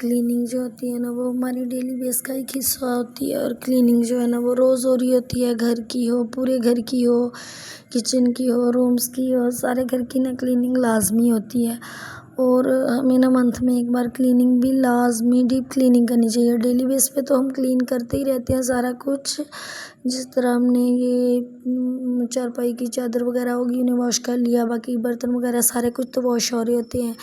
Cleaning जो होती है ना वो हमारी डेली बेस का एक हिस्सा होती है। और क्लीनिंग जो है ना वो रोज़ हो रही होती है, घर की हो, पूरे घर की हो, किचन की हो, रूम्स की हो, सारे घर की ना क्लीनिंग लाजमी होती है। और हमें ना मंथ में एक बार क्लीनिंग भी लाजमी डीप क्लीनिंग करनी चाहिए। डेली बेस पे तो हम क्लीन करते ही रहते हैं सारा कुछ। जिस तरह हमने ये चारपाई की चादर वगैरह होगी उन्हें वॉश कर लिया, बाकी बर्तन वगैरह सारे कुछ तो वॉश हो रहे होते हैं,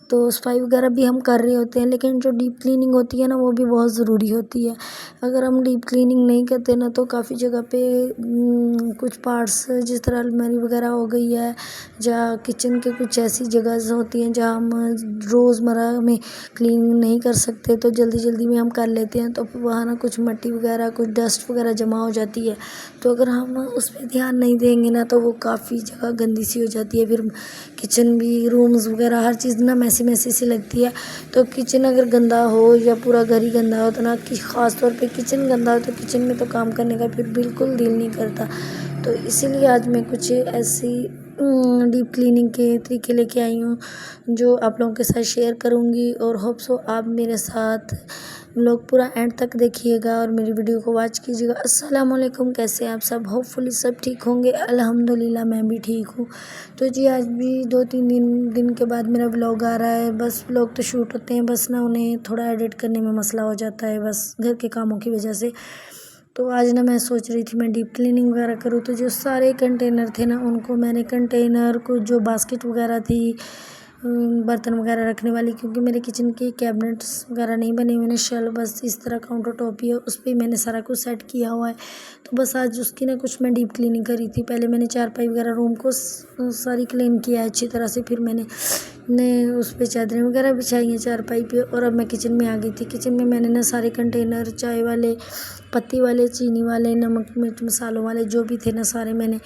तो सफाई वगैरह भी हम कर रहे होते हैं। लेकिन जो डीप क्लीनिंग होती है ना वो भी बहुत ज़रूरी होती है। अगर हम डीप क्लीनिंग नहीं करते ना तो काफ़ी जगह पे कुछ पार्ट्स जिस तरह अलमारी वगैरह हो गई है, जहाँ किचन के कुछ ऐसी जगह होती हैं जहाँ हम रोज़मर्रा में क्लीनिंग नहीं कर सकते तो जल्दी जल्दी में हम कर लेते हैं, तो वहाँ ना कुछ मिट्टी वगैरह, कुछ डस्ट वगैरह जमा हो जाती है। तो अगर हम उस पर ध्यान नहीं देंगे ना तो वो काफ़ी जगह गंदी सी हो जाती है। फिर किचन भी, रूम्स वगैरह हर चीज़ ना मैसी मैसी सी लगती है। तो किचन अगर गंदा हो या पूरा घर ही गंदा हो तो ना, कि ख़ास तौर पे किचन गंदा हो तो किचन में तो काम करने का फिर बिल्कुल दिल नहीं करता। तो इसीलिए आज मैं कुछ ऐसी डीप क्लीनिंग के तरीके लेके आई हूँ जो आप लोगों के साथ शेयर करूँगी। और होप सो आप मेरे साथ लोग पूरा एंड तक देखिएगा और मेरी वीडियो को वॉच कीजिएगा। अस्सलाम वालेकुम, कैसे हैं आप सब? होपफुली सब ठीक होंगे। अल्हम्दुलिल्लाह मैं भी ठीक हूँ। तो जी आज भी 2-3 दिन के बाद मेरा व्लॉग आ रहा है। बस व्लॉग तो शूट होते हैं, बस ना उन्हें थोड़ा एडिट करने में मसला हो जाता है, बस घर के कामों की वजह से। तो आज ना मैं सोच रही थी मैं डीप क्लीनिंग वगैरह करूँ, तो जो सारे कंटेनर थे ना उनको मैंने कंटेनर को, जो बास्केट वगैरह थी बर्तन वगैरह रखने वाली, क्योंकि मेरे किचन के कैबिनेट्स वगैरह नहीं बने हुए हैं, शेल्फ बस इस तरह काउंटर टॉप ही है, उस पर मैंने सारा कुछ सेट किया हुआ है। तो बस आज उसकी ना कुछ मैं डीप क्लीनिंग करी थी। पहले मैंने चारपाई वगैरह रूम को सारी क्लीन किया है अच्छी तरह से, फिर मैंने उस पर चादरें वगैरह बिछाई हैं चारपाई पे। और अब मैं किचन में आ गई थी। किचन में मैंने ना सारे कंटेनर, चाय वाले, पत्ती वाले, चीनी वाले, नमक मिर्च मसालों वाले जो भी थे ना सारे, मैंने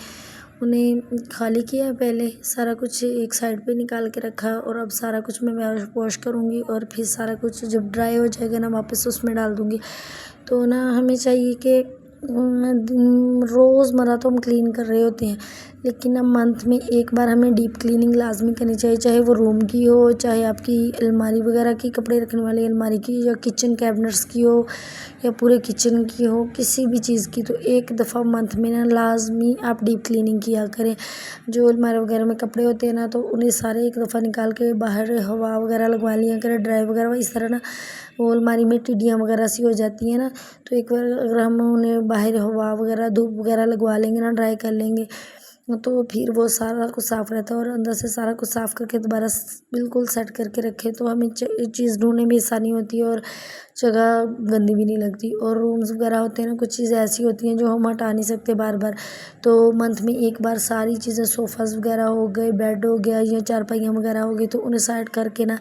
उन्हें खाली किया है। पहले सारा कुछ एक साइड पे निकाल के रखा और अब सारा कुछ मैं वॉश करूँगी और फिर सारा कुछ जब ड्राई हो जाएगा ना वापस उसमें डाल दूँगी। तो ना हमें चाहिए कि रोज़मर्रा तो हम क्लीन कर रहे होते हैं, लेकिन ना मंथ में एक बार हमें डीप क्लीनिंग लाजमी करनी चाहिए। चाहे वो रूम की हो, चाहे आपकी अलमारी वगैरह की, कपड़े रखने वाली अलमारी की, या किचन कैबिनेट्स की हो, या पूरे किचन की हो, किसी भी चीज़ की। तो एक दफ़ा मंथ में ना लाजमी आप डीप क्लीनिंग किया करें। जो अलमारी वगैरह में कपड़े होते हैं ना तो उन्हें सारे एक दफ़ा निकाल के बाहर हवा वगैरह लगवा लिया करें, ड्राई वगैरह। इस तरह ना वो अलमारी में टिड्डियाँ वगैरह सी हो जाती हैं ना, तो एक बार अगर हम उन्हें बाहर हवा वगैरह, धूप वगैरह लगवा लेंगे ना, ड्राई कर लेंगे, तो फिर वो सारा कुछ साफ़ रहता है। और अंदर से सारा कुछ साफ़ करके दोबारा बिल्कुल सेट करके रखें तो हमें चीज़ ढूंढने में आसानी होती है और जगह गंदी भी नहीं लगती। और रूम्स वगैरह होते हैं ना, कुछ चीज़ें ऐसी होती हैं जो हम हटा नहीं सकते बार बार, तो मंथ में एक बार सारी चीज़ें, सोफ़ाज़ वगैरह हो गए, बेड हो गया, या चारपाइयाँ वगैरह हो गई, तो उन्हें साइड करके ना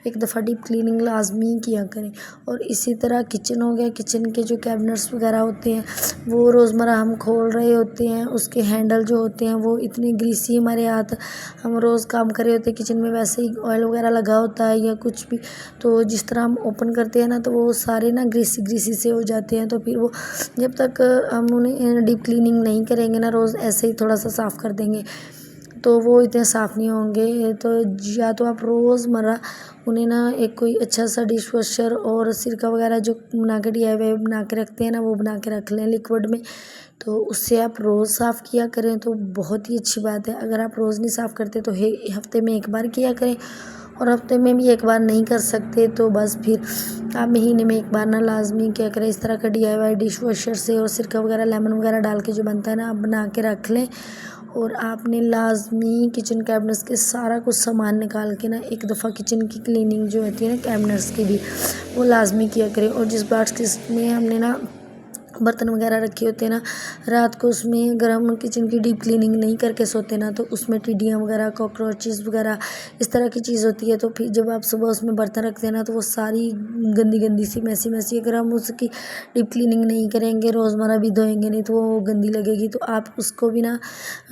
एक दफ़ा डीप क्लीनिंग लाजमी किया करें। और इसी तरह किचन हो गया, किचन के जो कैबिनेट्स वगैरह होते हैं वो रोज़मर्रा हम खोल रहे होते हैं, उसके हैंडल जो होते हैं वो इतने ग्रीसी, हमारे हाथ, हम रोज़ काम कर रहे होते हैं किचन में, वैसे ही ऑयल वगैरह लगा होता है या कुछ भी, तो जिस तरह हम ओपन करते हैं ना तो वो सारे ना ग्रीसी ग्रीसी से हो जाते हैं। तो फिर वो जब तक हम उन्हें डीप क्लीनिंग नहीं करेंगे ना, रोज़ ऐसे ही थोड़ा सा साफ़ कर देंगे तो वो इतने साफ़ नहीं होंगे। तो या तो आप रोज़मर्रा उन्हें ना एक कोई अच्छा सा डिश वॉशर और सिरका वगैरह जो बना के DIY बना के रखते हैं ना, वो बना के रख लें लिक्विड में, तो उससे आप रोज़ साफ़ किया करें तो बहुत ही अच्छी बात है। अगर आप रोज़ नहीं साफ़ करते तो हफ्ते में एक बार किया करें, और हफ्ते में भी एक बार नहीं कर सकते तो बस फिर आप महीने में एक बार ना लाजमी क्या करें, इस तरह का DIY डिश वॉशर से और सिरका वगैरह, लेमन वगैरह डाल के जो बनता है ना, आप बना के रख लें। और आपने लाजमी किचन कैबिनेट्स के सारा कुछ सामान निकाल के ना एक दफ़ा किचन की क्लीनिंग जो होती है ना कैबिनेट्स की भी, वो लाजमी किया करें। और जिस बाक्स में हमने ना बर्तन वगैरह रखे होते हैं ना, रात को उसमें अगर हम किचन की डीप क्लीनिंग नहीं करके सोते ना तो उसमें टिड्डियाँ वगैरह, कॉकरोचेस वगैरह इस तरह की चीज़ होती है। तो फिर जब आप सुबह उसमें बर्तन रखते हैं ना तो वो सारी गंदी गंदी सी, मैसी मैसी, अगर हम उसकी डीप क्लीनिंग नहीं करेंगे, रोज़मर्रा भी धोएंगे नहीं, तो वो गंदी लगेगी। तो आप उसको भी ना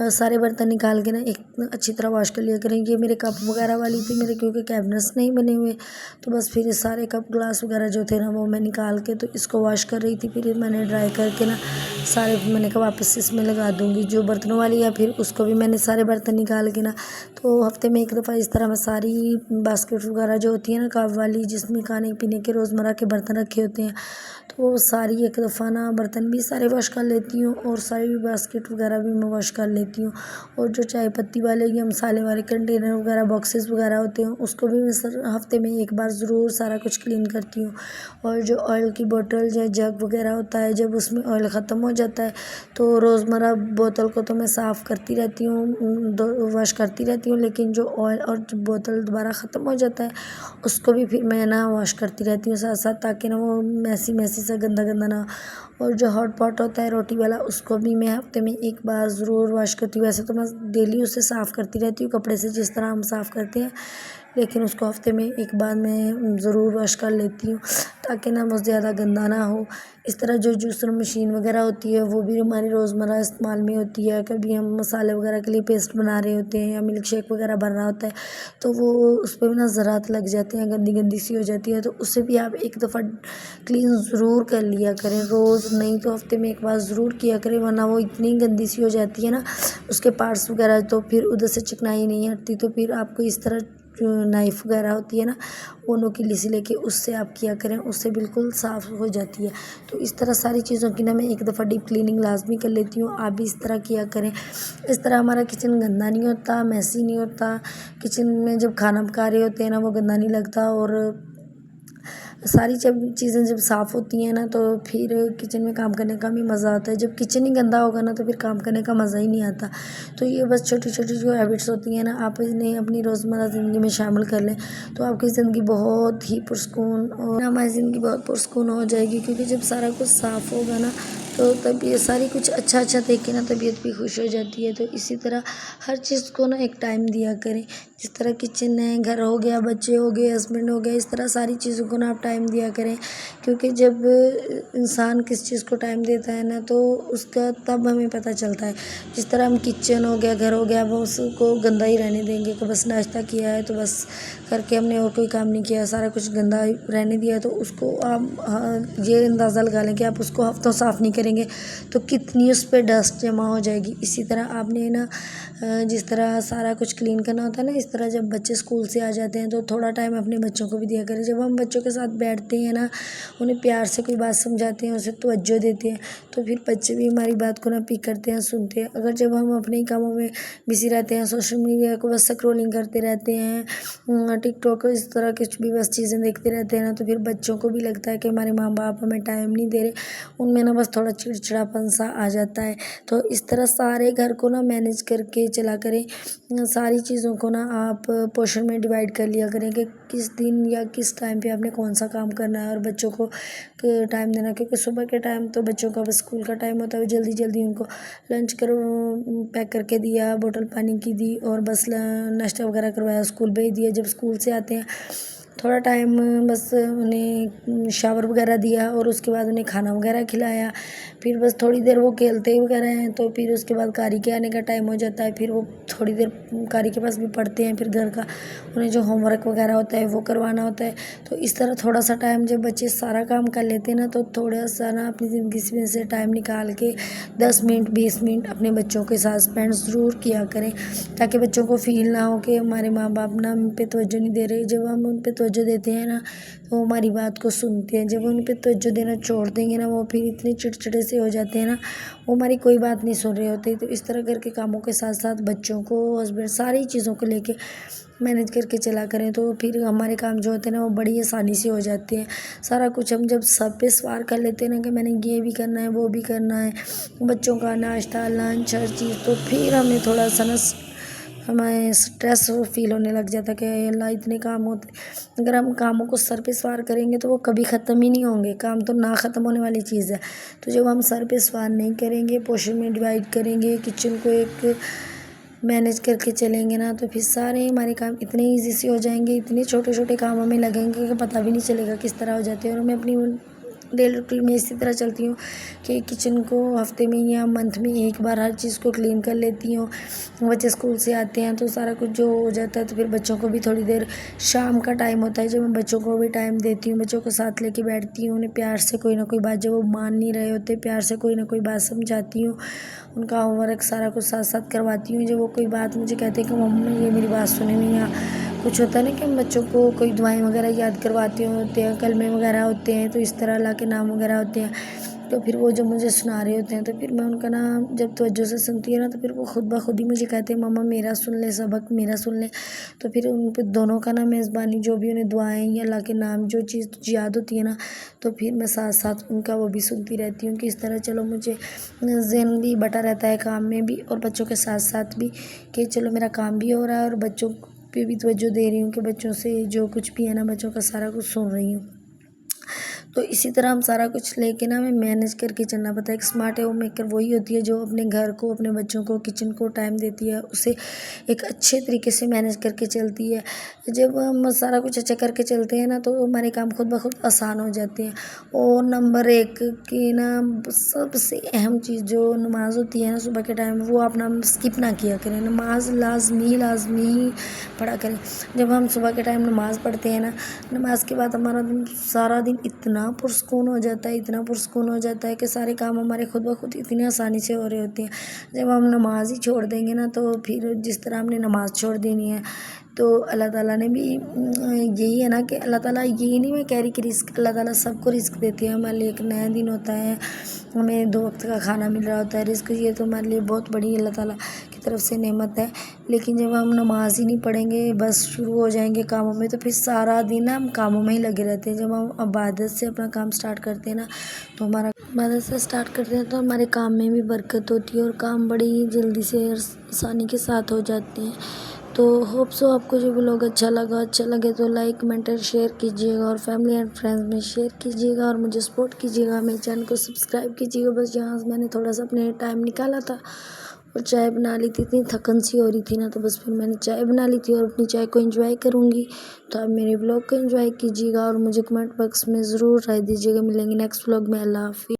सारे बर्तन निकाल के ना एक अच्छी तरह वॉश कर लिया करें। ये मेरे कप वगैरह वाली थी मेरे, क्योंकि कैबिनेट्स नहीं बने हुए, तो बस फिर सारे कप ग्लास वगैरह जो थे ना वो मैं निकाल के तो इसको वॉश कर रही थी। फिर मैंने ड्राई करके ना सारे मैंने कहा वापस इसमें लगा दूँगी जो बर्तनों वाली है। फिर उसको भी मैंने सारे बर्तन निकाल के ना, तो हफ्ते में एक दफ़ा इस तरह मैं सारी बास्केट वगैरह जो होती है ना कप वाली, जिसमें खाने पीने के रोज़मर्रा के बर्तन रखे होते हैं, तो वो सारी एक दफ़ा ना बर्तन भी सारे वॉश कर लेती हूँ और सारी बास्केट वगैरह भी मैं वॉश कर लेती हूँ। और जो चाय पत्ती वाले या मसाले वाले कंटेनर वगैरह बॉक्सेस वगैरह होते हैं, उसको भी मैं हफ्ते में एक बार ज़रूर सारा कुछ क्लीन करती हूँ। और जो ऑयल की बोतल या जग वगैरह होता है, जब उसमें ऑयल ख़त्म हो जाता है तो रोज़मर्रा बोतल को तो मैं साफ़ करती रहती हूँ, वॉश करती रहती हूँ, लेकिन जो ऑयल और जो बोतल दोबारा ख़त्म हो जाता है उसको भी फिर मैं ना वॉश करती रहती हूँ साथ साथ, ताकि ना वो मैसी मैसी सा गंदा गंदा ना। और जो हॉट पॉट होता है रोटी वाला, उसको भी मैं हफ्ते में एक बार ज़रूर वॉश करती हूँ। वैसे तो मैं डेली उसे साफ़ करती रहती हूँ कपड़े से, जिस तरह हम साफ़ करते हैं, लेकिन उसको हफ्ते में एक बार मैं ज़रूर वॉश कर लेती हूँ, ताकि ना बहुत ज़्यादा गंदा ना हो। इस तरह जो जूसर मशीन वगैरह होती है वो भी हमारी रोज़मर्रा इस्तेमाल में होती है। कभी हम मसाले वगैरह के लिए पेस्ट बना रहे होते हैं या मिल्क शेक वगैरह भरना होता है, तो वो उस पर भी ना ज़रात लग जाते हैं, गंदी गंदी सी हो जाती है, तो उससे भी आप एक दफ़ा क्लीन ज़रूर कर लिया करें। रोज़ नहीं तो हफ्ते में एक बार ज़रूर किया करें, वरना वो इतनी गंदी सी हो जाती है ना उसके पार्ट्स वगैरह, तो फिर उधर से चिकनाई नहीं हटती। तो फिर आपको इस तरह जो नाइफ़ वगैरह होती है ना, वो नोकीली सी लेके उससे आप किया करें, उससे बिल्कुल साफ़ हो जाती है। तो इस तरह सारी चीज़ों की ना मैं एक दफ़ा डीप क्लीनिंग लाजमी कर लेती हूँ। आप भी इस तरह किया करें। इस तरह हमारा किचन गंदा नहीं होता, मैसी नहीं होता। किचन में जब खाना पका रहे होते हैं ना, वो गंदा नहीं लगता। और सारी जब चीज़ें जब साफ़ होती हैं ना, तो फिर किचन में काम करने का भी मज़ा आता है। जब किचन ही गंदा होगा ना, तो फिर काम करने का मज़ा ही नहीं आता। तो ये बस छोटी छोटी जो हैबिट्स होती हैं ना, आप इन्हें अपनी रोज़मर्रा ज़िंदगी में शामिल कर लें, तो आपकी ज़िंदगी बहुत ही पुरसकून और हमारी ज़िंदगी बहुत पुरसकून हो जाएगी। क्योंकि जब सारा कुछ साफ़ होगा ना, तो तब ये सारी कुछ अच्छा अच्छा देख के ना तबीयत भी खुश हो जाती है। तो इसी तरह हर चीज़ को ना एक टाइम दिया करें। जिस तरह किचन है, घर हो गया, बच्चे हो गए, हस्बैंड हो गया, इस तरह सारी चीज़ों को ना आप टाइम दिया करें। क्योंकि जब इंसान किस चीज़ को टाइम देता है ना, तो उसका तब हमें पता चलता है। जिस तरह हम किचन हो गया, घर हो गया, वो उसको गंदा ही रहने देंगे कि बस नाश्ता किया है तो बस करके हमने और कोई काम नहीं किया, सारा कुछ गंदा रहने दिया, तो उसको आप ये अंदाज़ा लगा लें कि आप उसको हफ्तों साफ़ नहीं करेंगे तो कितनी उस पर डस्ट जमा हो जाएगी। इसी तरह आपने ना जिस तरह सारा कुछ क्लीन करना होता है ना, इस तरह जब बच्चे स्कूल से आ जाते हैं तो थोड़ा टाइम अपने बच्चों को भी दिया करें। जब हम बच्चों के साथ बैठते हैं ना, उन्हें प्यार से कोई बात समझाते हैं, उसे तवज्जो देते हैं, तो फिर बच्चे भी हमारी बात को ना पिक करते हैं, सुनते हैं। अगर जब हम अपने ही कामों में बिज़ी रहते हैं, सोशल मीडिया को बस स्क्रॉलिंग करते रहते हैं, टिकटॉक इस तरह कुछ भी बस चीज़ें देखते रहते हैं ना, तो फिर बच्चों को भी लगता है कि हमारे माँ बाप हमें टाइम नहीं दे रहे। उनमें ना बस थोड़ा चिड़चिड़ापन सा आ जाता है। तो इस तरह सारे घर को ना मैनेज करके चला करें। सारी चीज़ों को ना आप पोर्शन में डिवाइड कर लिया करें कि किस दिन या किस टाइम पे आपने कौन सा काम करना है, और बच्चों को टाइम देना। क्योंकि सुबह के टाइम तो बच्चों का बस स्कूल का टाइम होता है, जल्दी जल्दी उनको लंच करो पैक करके दिया, बोतल पानी की दी, और बस नाश्ता वगैरह करवाया, स्कूल भेज दिया। जब स्कूल से आते हैं थोड़ा टाइम बस उन्हें शावर वगैरह दिया, और उसके बाद उन्हें खाना वगैरह खिलाया। फिर बस थोड़ी देर वो खेलते वगैरह हैं, तो फिर उसके बाद कारी के आने का टाइम हो जाता है। फिर वो थोड़ी देर कारी के पास भी पढ़ते हैं। फिर घर का उन्हें जो होमवर्क वगैरह होता है वो करवाना होता है। तो इस तरह थोड़ा सा टाइम जब बच्चे सारा काम कर लेते हैं ना, तो थोड़ा सा ना अपनी ज़िंदगी में से टाइम निकाल के 10 मिनट 20 मिनट अपने बच्चों के साथ स्पेंड ज़रूर किया करें, ताकि बच्चों को फ़ील ना हो कि हमारे माँ बाप ना हम पे तवज्जो नहीं दे रहे। जब हम उन पे तवज्जो देते हैं ना, तो वो हमारी बात को सुनते हैं। जब उन पे तवज्जो देना छोड़ देंगे ना, वो फिर इतने चिड़चिड़े से हो जाते हैं ना, वो हमारी कोई बात नहीं सुन रहे होते। तो इस तरह करके कामों के साथ साथ बच्चों को, हस्बैंड, सारी चीज़ों को लेके मैनेज करके चला करें, तो फिर हमारे काम जो होते हैं ना, वो बड़ी आसानी से हो जाते हैं। सारा कुछ हम जब सब पे सवार कर लेते हैं ना कि मैंने ये भी करना है, वो भी करना है, बच्चों का नाश्ता, लंच, हर चीज़, तो फिर हमें थोड़ा सा ना हमें स्ट्रेस फील होने लग जाता है कि अल्लाह इतने काम होते। अगर हम कामों को सर पे सवार करेंगे तो वो कभी ख़त्म ही नहीं होंगे। काम तो ना ख़त्म होने वाली चीज़ है। तो जब हम सर पे सवार नहीं करेंगे, पोर्शन में डिवाइड करेंगे, किचन को एक मैनेज करके चलेंगे ना, तो फिर सारे हमारे काम इतने ईजी से हो जाएंगे, इतने छोटे छोटे कामों में लगेंगे कि पता भी नहीं चलेगा किस तरह हो जाते हैं। और हमें अपनी डेली रूटीन में इसी तरह चलती हूँ कि किचन को हफ्ते में या मंथ में एक बार हर चीज़ को क्लीन कर लेती हूँ। बच्चे स्कूल से आते हैं तो सारा कुछ जो हो जाता है, तो फिर बच्चों को भी थोड़ी देर, शाम का टाइम होता है जब मैं बच्चों को भी टाइम देती हूँ, बच्चों को साथ लेके बैठती हूँ, उन्हें प्यार से कोई ना कोई बात, जब वो मान नहीं रहे होते, प्यार से कोई ना कोई बात समझाती हूँ, उनका होमवर्क सारा कुछ साथ साथ करवाती हूँ। जब वो कोई बात मुझे कहते हैं कि मम्मी ये मेरी बात सुने नहीं, या कुछ होता है ना कि हम बच्चों को कोई दुआएं वगैरह याद करवाते होते हैं, कलमे वगैरह होते हैं, तो इस तरह अल्लाह के नाम वगैरह होते हैं, तो फिर वो जब मुझे सुना रहे होते हैं तो फिर मैं उनका नाम जब तवज्जो से सुनती है ना, तो फिर वो खुद ब खुद ही मुझे कहते हैं मम्मा मेरा सुन ले, सबक मेरा सुन ले। तो फिर उन पे दोनों का ना मेज़बानी, जो भी उन्हें दुआएं या अल्लाह के नाम जो चीज़ याद होती है ना, तो फिर मैं साथ साथ उनका वो भी सुनती रहती हूँ कि इस तरह चलो मुझे ज़हन भी बटा रहता है काम में भी और बच्चों के साथ साथ भी, कि चलो मेरा काम भी हो रहा है और बच्चों पे भी तवज्जो दे रही हूँ कि बच्चों से जो कुछ भी है ना, बच्चों का सारा कुछ सुन रही हूँ। तो इसी तरह हम सारा कुछ लेके ना हमें मैनेज करके चलना पड़ता है। एक स्मार्ट होम मेकर वही होती है जो अपने घर को, अपने बच्चों को, किचन को टाइम देती है, उसे एक अच्छे तरीके से मैनेज करके चलती है। जब हम सारा कुछ अच्छा करके चलते हैं ना, तो हमारे काम खुद ब खुद आसान हो जाते हैं। और नंबर एक की ना सबसे अहम चीज़ जो नमाज़ होती है ना सुबह के टाइम, वो आप ना स्किप ना किया करें। नमाज लाजमी लाजमी पढ़ा करें। जब हम सुबह के टाइम नमाज़ पढ़ते हैं ना, नमाज के बाद हमारा दिन, सारा दिन इतना पुरस्कून हो जाता है, इतना पुरस्कून हो जाता है कि सारे काम हमारे खुद ब खुद इतनी आसानी से हो रहे होते हैं। जब हम नमाज ही छोड़ देंगे ना, तो फिर जिस तरह हमने नमाज छोड़ देनी है, तो अल्लाह ताला ने भी यही है ना कि अल्लाह ताला, यही नहीं मैं कह रही कि रिस्क, अल्लाह ताला सबको रिस्क देते हैं। हमारे लिए एक नया दिन होता है, हमें 2 वक्त का खाना मिल रहा होता है, रिस्क ये तो हमारे लिए बहुत बड़ी अल्लाह ताला की तरफ से नेमत है। लेकिन जब हम नमाज ही नहीं पढ़ेंगे, बस शुरू हो जाएंगे कामों में, तो फिर सारा दिन ना हम कामों में ही लगे रहते हैं। जब हम इबादत से अपना काम स्टार्ट करते हैं ना, तो हमारा इबादत से स्टार्ट करते हैं तो हमारे काम में भी बरकत होती है और काम बड़ी ही जल्दी से और आसानी के साथ हो जाते हैं। तो होप सो आपको जो व्लॉग अच्छा लगे तो लाइक, कमेंट और शेयर कीजिएगा, और फैमिली एंड फ्रेंड्स में शेयर कीजिएगा, और मुझे सपोर्ट कीजिएगा, मेरे चैनल को सब्सक्राइब कीजिएगा। बस यहाँ से मैंने थोड़ा सा अपने टाइम निकाला था और चाय बना ली थी, इतनी थकन सी हो रही थी ना, तो बस फिर मैंने चाय बना ली थी और अपनी चाय को एंजॉय करूँगी। तो आप मेरे व्लॉग को एंजॉय कीजिएगा और मुझे कमेंट बॉक्स में ज़रूर राय दीजिएगा। मिलेंगे नेक्स्ट व्लॉग में। अल्लाह हाफिज़।